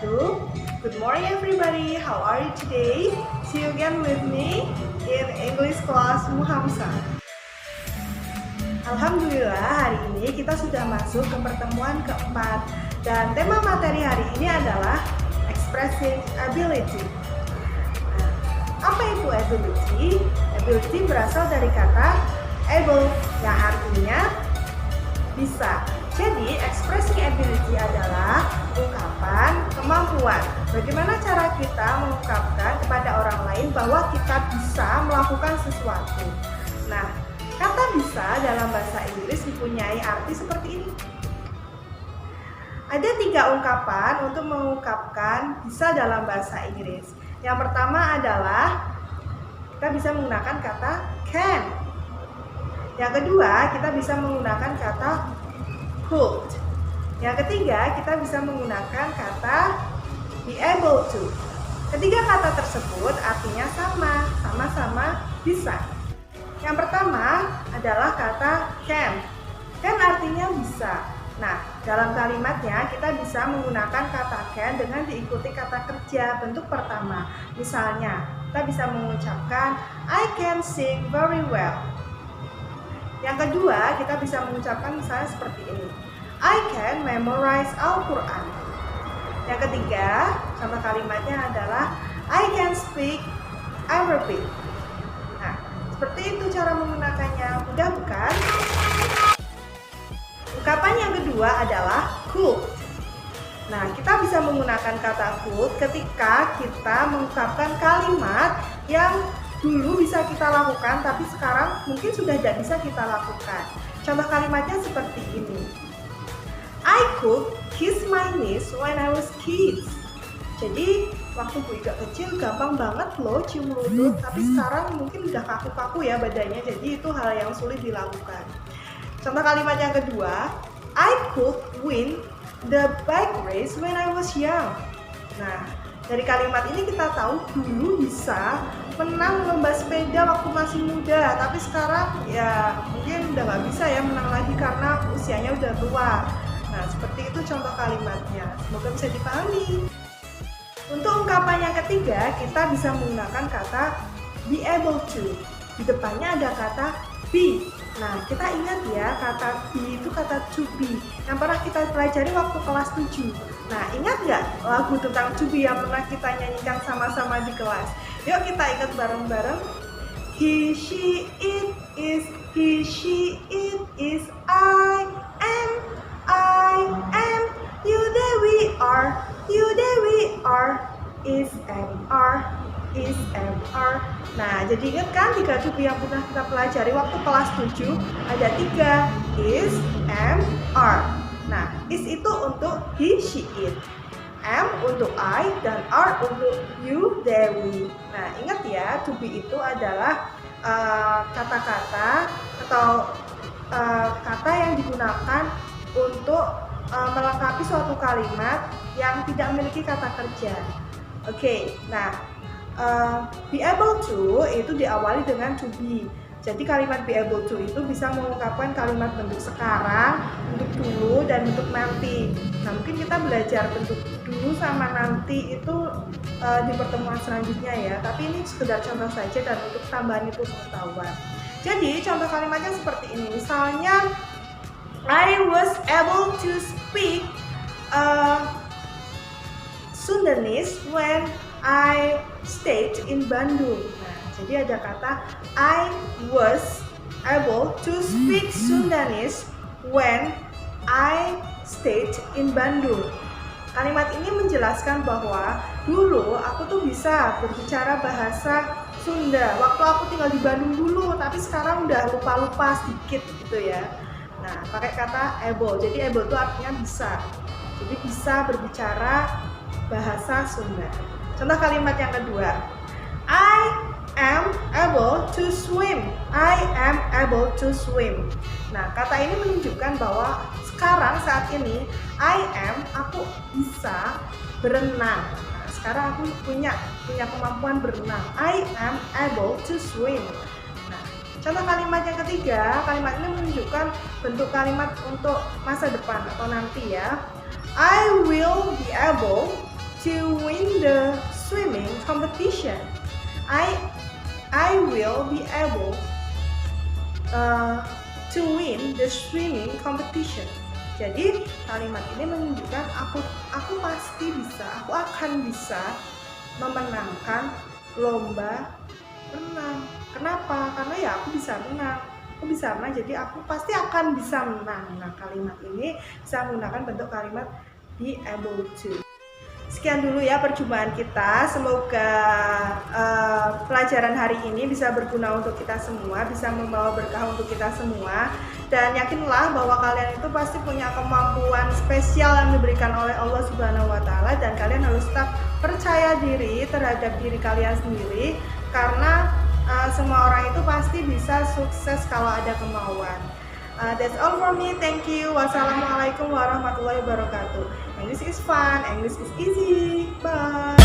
wabarakatuh. Good morning everybody, how are you today? See you again with me in English class Muhamsa. Alhamdulillah hari ini kita sudah masuk ke pertemuan keempat. Dan tema materi hari ini adalah expressing ability. Nah, apa itu ability? Ability berasal dari kata able yang artinya bisa. Jadi, expressing ability adalah ungkapan kemampuan. Bagaimana cara kita mengungkapkan kepada orang lain bahwa kita bisa melakukan sesuatu. Nah, kata bisa dalam bahasa Inggris mempunyai arti seperti ini. Ada 3 ungkapan untuk mengungkapkan bisa dalam bahasa Inggris. Yang pertama adalah kita bisa menggunakan kata can. Yang kedua, kita bisa menggunakan kata could. Yang ketiga, kita bisa menggunakan kata be able to. Ketiga kata tersebut artinya sama-sama bisa. Yang pertama adalah kata can. Can artinya bisa. Nah, dalam kalimatnya kita bisa menggunakan kata can dengan diikuti kata kerja bentuk pertama. Misalnya, kita bisa mengucapkan I can sing very well. Yang kedua, kita bisa mengucapkan misalnya seperti ini. I can memorize Al-Quran. Yang ketiga, contoh kalimatnya adalah I can speak Arabic. Nah, seperti itu cara menggunakannya. Mudah bukan? Ungkapan yang kedua adalah could. Nah, kita bisa menggunakan kata could ketika kita mengungkapkan kalimat yang dulu bisa kita lakukan, tapi sekarang mungkin sudah tidak bisa kita lakukan. Contoh kalimatnya seperti ini. I could kiss my niece when I was kids. Jadi, waktu Buika kecil gampang banget loh cium lutut, tapi sekarang mungkin udah kaku-kaku ya badannya, jadi itu hal yang sulit dilakukan. Contoh kalimat yang kedua, I could win the bike race when I was young. Nah, dari kalimat ini kita tahu dulu bisa menang lomba sepeda waktu masih muda, tapi sekarang ya mungkin udah nggak bisa ya menang lagi karena usianya udah tua. Nah, seperti itu contoh kalimatnya. Semoga bisa dipahami. Untuk ungkapan yang ketiga, kita bisa menggunakan kata be able to. Di depannya ada kata be. Nah, kita ingat ya, kata be itu kata to be yang pernah kita pelajari waktu kelas 7. Nah, ingat nggak lagu tentang to be yang pernah kita nyanyikan sama-sama di kelas? Yuk kita ingat bareng-bareng. He, she, it is, he, she, it is, I am, you, they, we are, you, they, we are, is, are. Nah, jadi ingat kan 3 to be yang pernah kita pelajari waktu kelas 7? Ada 3, is, am, are. Nah, is itu untuk he, she, it. Am untuk I dan are untuk you, they, we. Nah, ingat ya, to be itu adalah kata-kata atau kata yang digunakan untuk melengkapi suatu kalimat yang tidak memiliki kata kerja. Oke, nah be able to itu diawali dengan to be. Jadi kalimat be able to itu bisa mengungkapkan kalimat bentuk sekarang, bentuk dulu, dan bentuk nanti. Nah, mungkin kita belajar bentuk dulu sama nanti itu di pertemuan selanjutnya ya. Tapi ini sekedar contoh saja dan untuk tambahan itu pengetahuan. Jadi contoh kalimatnya seperti ini. Misalnya, I was able to speak Sundanese when I stayed in Bandung. Nah, jadi ada kata I was able to speak Sundanese when I stayed in Bandung. Kalimat ini menjelaskan bahwa dulu aku tuh bisa berbicara bahasa Sunda waktu aku tinggal di Bandung dulu, tapi sekarang udah lupa-lupa sedikit gitu ya. Nah, pakai kata able. Jadi able itu artinya bisa. Jadi bisa berbicara bahasa Sunda. Contoh kalimat yang kedua. I am able to swim. I am able to swim. Nah, kata ini menunjukkan bahwa sekarang saat ini aku bisa berenang. Nah, sekarang aku punya kemampuan berenang. I am able to swim. Nah, contoh kalimat yang ketiga, kalimat ini menunjukkan bentuk kalimat untuk masa depan atau nanti ya. I will be able to win the swimming competition. I will be able to win the swimming competition. Jadi kalimat ini menunjukkan aku pasti bisa, aku akan bisa memenangkan lomba renang. Kenapa? Karena ya aku bisa renang. Jadi aku pasti akan bisa menang. Nah, kalimat ini bisa menggunakan bentuk kalimat be able to. Sekian dulu ya perjumpaan kita. Semoga pelajaran hari ini bisa berguna untuk kita semua, bisa membawa berkah untuk kita semua. Dan yakinlah bahwa kalian itu pasti punya kemampuan spesial yang diberikan oleh Allah Subhanahu wa Ta'ala, dan kalian harus tetap percaya diri terhadap diri kalian sendiri, karena semua orang itu pasti bisa sukses kalau ada kemauan. That's all for me. Thank you. Wassalamualaikum warahmatullahi wabarakatuh. English is fun. English is easy. Bye.